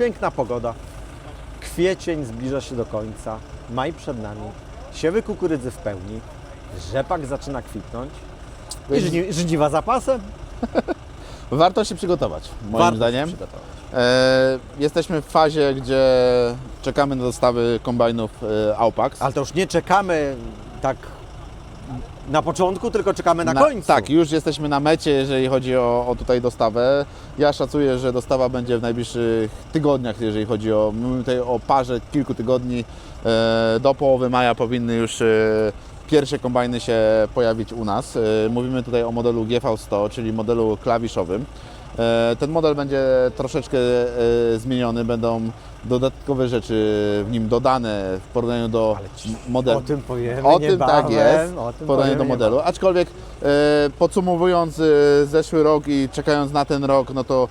Piękna pogoda. Kwiecień zbliża się do końca. Maj przed nami. Siewy kukurydzy w pełni. Rzepak zaczyna kwitnąć. I żniwa za pasem. Warto się przygotować, moim Warto się zdaniem. przygotować. Jesteśmy w fazie, gdzie czekamy na dostawy kombajnów Aupax. Ale to już nie czekamy tak na początku, tylko czekamy na końcu. Tak, już jesteśmy na mecie, jeżeli chodzi o tutaj dostawę. Ja szacuję, że dostawa będzie w najbliższych tygodniach, jeżeli chodzi o, mówimy tutaj o parze kilku tygodni. Do połowy maja powinny już pierwsze kombajny się pojawić u nas. Mówimy tutaj o modelu GV100, czyli modelu klawiszowym. Ten model będzie troszeczkę zmieniony, będą dodatkowe rzeczy w nim dodane w porównaniu do modelu. O tym powiemy O tym niebawem, tak jest, o tym w porównaniu do powiemy modelu. niebawem. Aczkolwiek podsumowując zeszły rok i czekając na ten rok, no to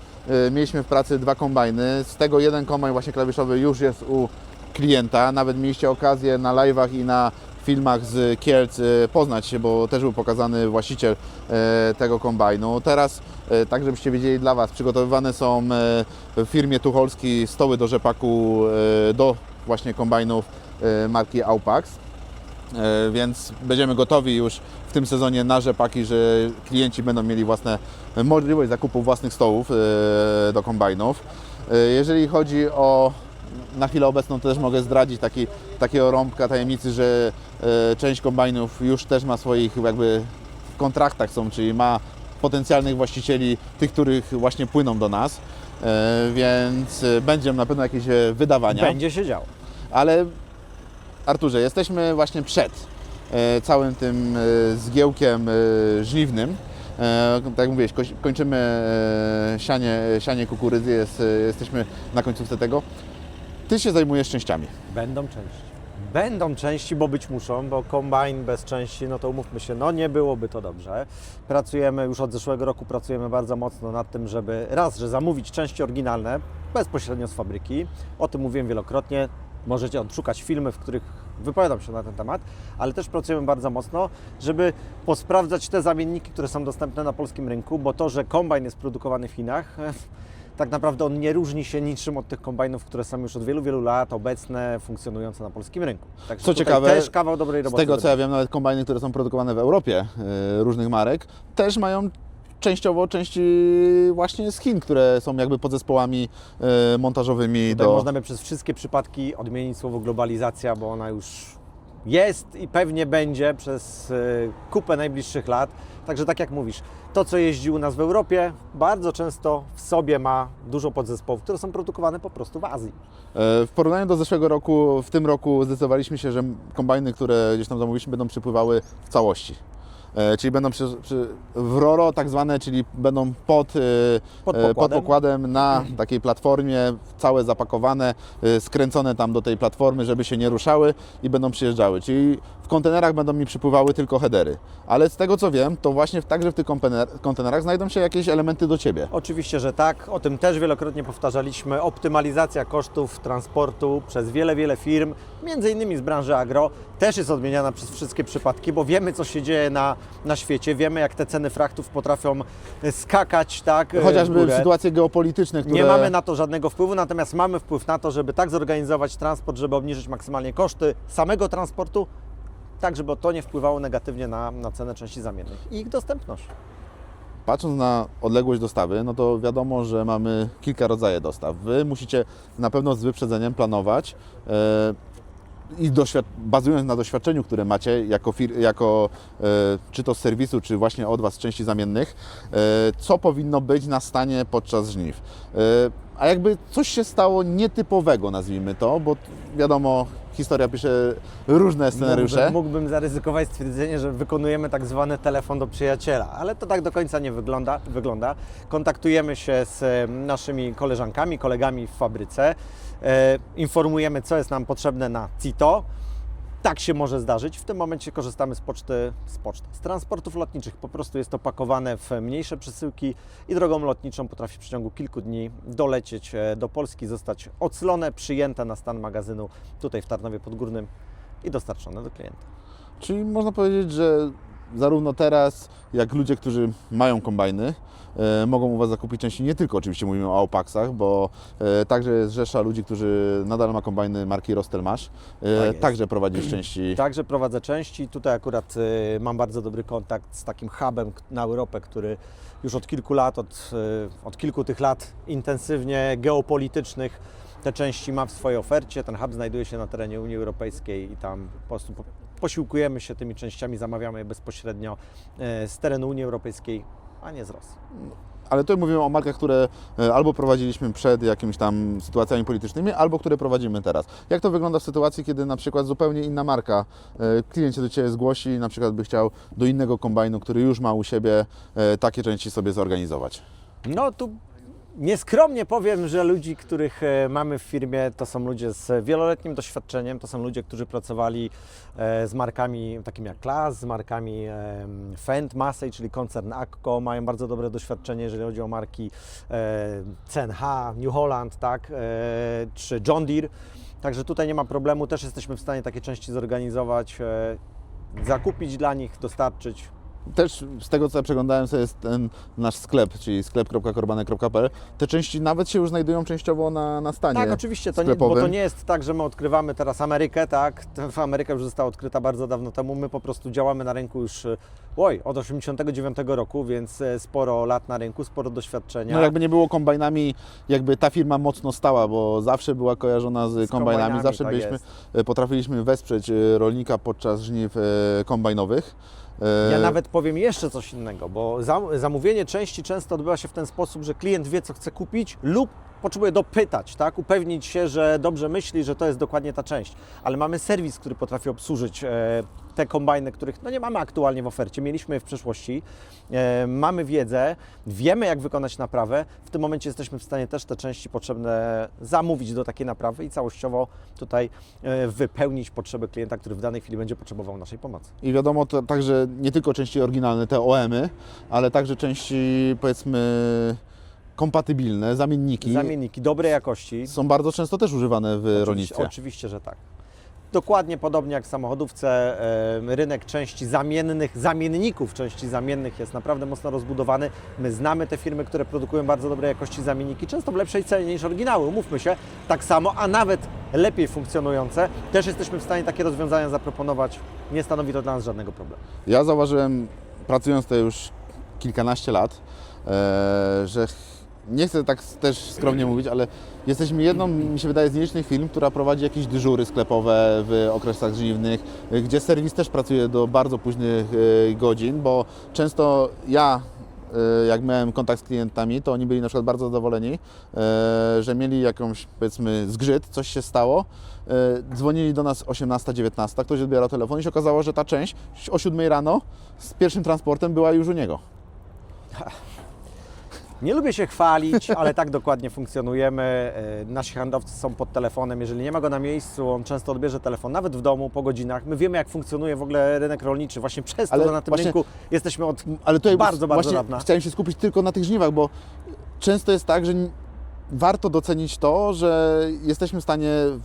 mieliśmy w pracy 2 kombajny. Z tego jeden kombajn właśnie klawiszowy już jest u klienta. Nawet mieliście okazję na live'ach i na filmach z Kielc poznać się, bo też był pokazany właściciel tego kombajnu. Teraz, tak żebyście wiedzieli, dla Was przygotowywane są w firmie Tucholski stoły do rzepaku do właśnie kombajnów marki Aupax. Więc będziemy gotowi już w tym sezonie na rzepaki, że klienci będą mieli możliwość zakupu własnych stołów do kombajnów. Jeżeli chodzi o na chwilę obecną, to też mogę zdradzić takiego rąbka tajemnicy, że część kombajnów już też ma swoich jakby w kontraktach są, czyli ma potencjalnych właścicieli, tych, których właśnie płyną do nas, więc będzie na pewno jakieś wydawania. Będzie się działo. Ale Arturze, jesteśmy właśnie przed całym tym zgiełkiem żniwnym. Tak jak mówiłeś, kończymy sianie kukurydzy, jesteśmy na końcówce tego. Ty się zajmujesz częściami. Będą części. Będą części, bo być muszą, bo kombajn bez części, no to umówmy się, no nie byłoby to dobrze. Pracujemy już od zeszłego roku, pracujemy bardzo mocno nad tym, żeby że zamówić części oryginalne bezpośrednio z fabryki. O tym mówiłem wielokrotnie. Możecie odszukać filmy, w których wypowiadam się na ten temat, ale też pracujemy bardzo mocno, żeby posprawdzać te zamienniki, które są dostępne na polskim rynku, bo to, że kombajn jest produkowany w Chinach, tak naprawdę on nie różni się niczym od tych kombajnów, które są już od wielu, wielu lat obecne, funkcjonujące na polskim rynku. Także co ciekawe, też kawał dobrej z roboty. tego co ja wiem, nawet kombajny, które są produkowane w Europie, różnych marek, też mają częściowo części właśnie z Chin, które są jakby podzespołami montażowymi. Tutaj można by przez wszystkie przypadki odmienić słowo globalizacja, bo ona już jest i pewnie będzie przez kupę najbliższych lat. Także tak jak mówisz, to co jeździ u nas w Europie bardzo często w sobie ma dużo podzespołów, które są produkowane po prostu w Azji. W porównaniu do zeszłego roku, w tym roku zdecydowaliśmy się, że kombajny, które gdzieś tam zamówiliśmy, będą przypływały w całości. Czyli będą w RORO tak zwane, czyli będą pod pokładem na takiej platformie, całe zapakowane, skręcone tam do tej platformy, żeby się nie ruszały i będą przyjeżdżały. Czyli w kontenerach będą mi przypływały tylko headery. Ale z tego co wiem, to właśnie także w tych kontenerach znajdą się jakieś elementy do Ciebie. Oczywiście, że tak. O tym też wielokrotnie powtarzaliśmy. Optymalizacja kosztów transportu przez wiele, wiele firm, między innymi z branży agro, też jest odmieniana przez wszystkie przypadki, bo wiemy, co się dzieje na świecie, wiemy, jak te ceny frachtów potrafią skakać, tak, chociażby w sytuacje geopolityczne, które... Nie mamy na to żadnego wpływu, natomiast mamy wpływ na to, żeby tak zorganizować transport, żeby obniżyć maksymalnie koszty samego transportu, tak, żeby to nie wpływało negatywnie na cenę części zamiennych i ich dostępność. Patrząc na odległość dostawy, no to wiadomo, że mamy kilka rodzajów dostaw. Wy musicie na pewno z wyprzedzeniem planować i bazując na doświadczeniu, które macie jako czy to z serwisu, czy właśnie od Was z części zamiennych, co powinno być na stanie podczas żniw. A jakby coś się stało nietypowego, nazwijmy to, bo wiadomo, historia pisze różne scenariusze. Mógłbym zaryzykować stwierdzenie, że wykonujemy tak zwany telefon do przyjaciela, ale to tak do końca nie wygląda. Kontaktujemy się z naszymi koleżankami, kolegami w fabryce, informujemy, co jest nam potrzebne na CITO. Tak się może zdarzyć. W tym momencie korzystamy z poczty, z transportów lotniczych. Po prostu jest to pakowane w mniejsze przesyłki i drogą lotniczą potrafi w przeciągu kilku dni dolecieć do Polski, zostać oclone, przyjęte na stan magazynu tutaj w Tarnowie Podgórnym i dostarczone do klienta. Czyli można powiedzieć, że zarówno teraz, jak ludzie, którzy mają kombajny, mogą u Was zakupić części. Nie tylko oczywiście mówimy o Aupaxach, bo także jest rzesza ludzi, którzy nadal ma kombajny marki Rostelmash. jest. Także prowadzisz części. Także prowadzę części. Tutaj akurat mam bardzo dobry kontakt z takim hubem na Europę, który już od kilku lat, od kilku tych lat intensywnie geopolitycznych te części ma w swojej ofercie. Ten hub znajduje się na terenie Unii Europejskiej i tam po prostu posiłkujemy się tymi częściami, zamawiamy je bezpośrednio z terenu Unii Europejskiej, a nie z Rosji. Ale tutaj mówimy o markach, które albo prowadziliśmy przed jakimiś tam sytuacjami politycznymi, albo które prowadzimy teraz. Jak to wygląda w sytuacji, kiedy na przykład zupełnie inna marka, klient się do Ciebie zgłosi, na przykład by chciał do innego kombajnu, który już ma u siebie, takie części sobie zorganizować? No tu nieskromnie powiem, że ludzi, których mamy w firmie, to są ludzie z wieloletnim doświadczeniem, to są ludzie, którzy pracowali z markami takimi jak Claas, z markami Fendt, Massey, czyli koncern AGCO, mają bardzo dobre doświadczenie, jeżeli chodzi o marki CNH, New Holland, tak, czy John Deere. Także tutaj nie ma problemu, też jesteśmy w stanie takie części zorganizować, zakupić dla nich, dostarczyć. Też z tego, co ja przeglądałem sobie jest ten nasz sklep, czyli sklep.korbanek.pl, te części nawet się już znajdują częściowo na stanie Tak, oczywiście, to nie, sklepowym. bo to nie jest tak, że my odkrywamy teraz Amerykę, tak? Ameryka już została odkryta bardzo dawno temu, my po prostu działamy na rynku już od 89 roku, więc sporo lat na rynku, sporo doświadczenia. No jakby nie było kombajnami, jakby ta firma mocno stała, bo zawsze była kojarzona z kombajnami, zawsze tak byliśmy, jest. potrafiliśmy wesprzeć rolnika podczas żniw kombajnowych. Ja nawet powiem jeszcze coś innego, bo zamówienie części często odbywa się w ten sposób, że klient wie, co chce kupić lub potrzebuje dopytać, tak? Upewnić się, że dobrze myśli, że to jest dokładnie ta część. Ale mamy serwis, który potrafi obsłużyć te kombajny, których no nie mamy aktualnie w ofercie. Mieliśmy je w przeszłości, mamy wiedzę, wiemy, jak wykonać naprawę. W tym momencie jesteśmy w stanie też te części potrzebne zamówić do takiej naprawy i całościowo tutaj wypełnić potrzeby klienta, który w danej chwili będzie potrzebował naszej pomocy. I wiadomo, to także nie tylko części oryginalne, te OEM-y, ale także części, powiedzmy, kompatybilne, zamienniki. Zamienniki dobrej jakości. Są bardzo często też używane w rolnictwie. Oczywiście, że tak. Dokładnie podobnie jak w samochodówce, rynek części zamiennych, zamienników części zamiennych jest naprawdę mocno rozbudowany. My znamy te firmy, które produkują bardzo dobrej jakości zamienniki, często w lepszej cenie niż oryginały, umówmy się, tak samo, a nawet lepiej funkcjonujące. Też jesteśmy w stanie takie rozwiązania zaproponować. Nie stanowi to dla nas żadnego problemu. Ja zauważyłem, pracując tutaj już kilkanaście lat, że nie chcę tak też skromnie mówić, ale jesteśmy jedną, mi się wydaje, z nielicznych firm, która prowadzi jakieś dyżury sklepowe w okresach żniwnych, gdzie serwis też pracuje do bardzo późnych godzin, bo często ja, jak miałem kontakt z klientami, to oni byli na przykład bardzo zadowoleni, że mieli jakąś, powiedzmy, zgrzyt, coś się stało, dzwonili do nas 18-19, ktoś odbierał telefon i się okazało, że ta część o 7 rano z pierwszym transportem była już u niego. Nie lubię się chwalić, ale tak dokładnie funkcjonujemy. Nasi handlowcy są pod telefonem. Jeżeli nie ma go na miejscu, on często odbierze telefon, nawet w domu, po godzinach. My wiemy, jak funkcjonuje w ogóle rynek rolniczy. Właśnie przez to, Ale że na tym właśnie- rynku jesteśmy od Ale tutaj bardzo właśnie dawna. chciałem się skupić tylko na tych żniwach, bo często jest tak, że warto docenić to, że jesteśmy w stanie w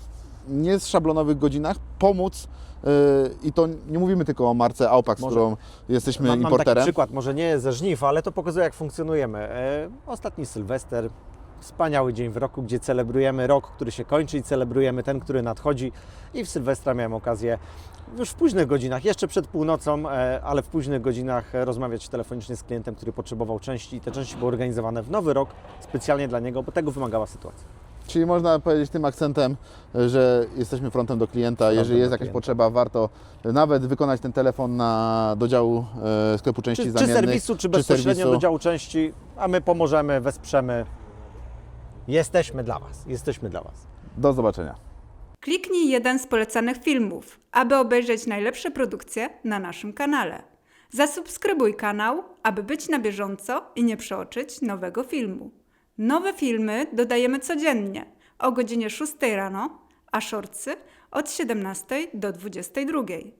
nieszablonowych godzinach pomóc i to nie mówimy tylko o marce Aupax, Może- którą jesteśmy Mam taki importerem. przykład, może nie ze żniw, ale to pokazuje, jak funkcjonujemy. Ostatni Sylwester, wspaniały dzień w roku, gdzie celebrujemy rok, który się kończy i celebrujemy ten, który nadchodzi. I w Sylwestra miałem okazję już w późnych godzinach, jeszcze przed północą, ale w późnych godzinach rozmawiać telefonicznie z klientem, który potrzebował części. I te części były organizowane w nowy rok specjalnie dla niego, bo tego wymagała sytuacja. Czyli można powiedzieć tym akcentem, że jesteśmy frontem do klienta. Jeżeli do jest jakaś klienta. potrzeba, warto nawet wykonać ten telefon do działu sklepu części Czy zamiennych. serwisu, czy bezpośrednio serwisu. do działu części, a my pomożemy, wesprzemy. Jesteśmy dla Was, jesteśmy dla Was. Do zobaczenia. Kliknij jeden z polecanych filmów, aby obejrzeć najlepsze produkcje na naszym kanale. Zasubskrybuj kanał, aby być na bieżąco i nie przeoczyć nowego filmu. Nowe filmy dodajemy codziennie o godzinie 6 rano, a shortsy od 17 do 22.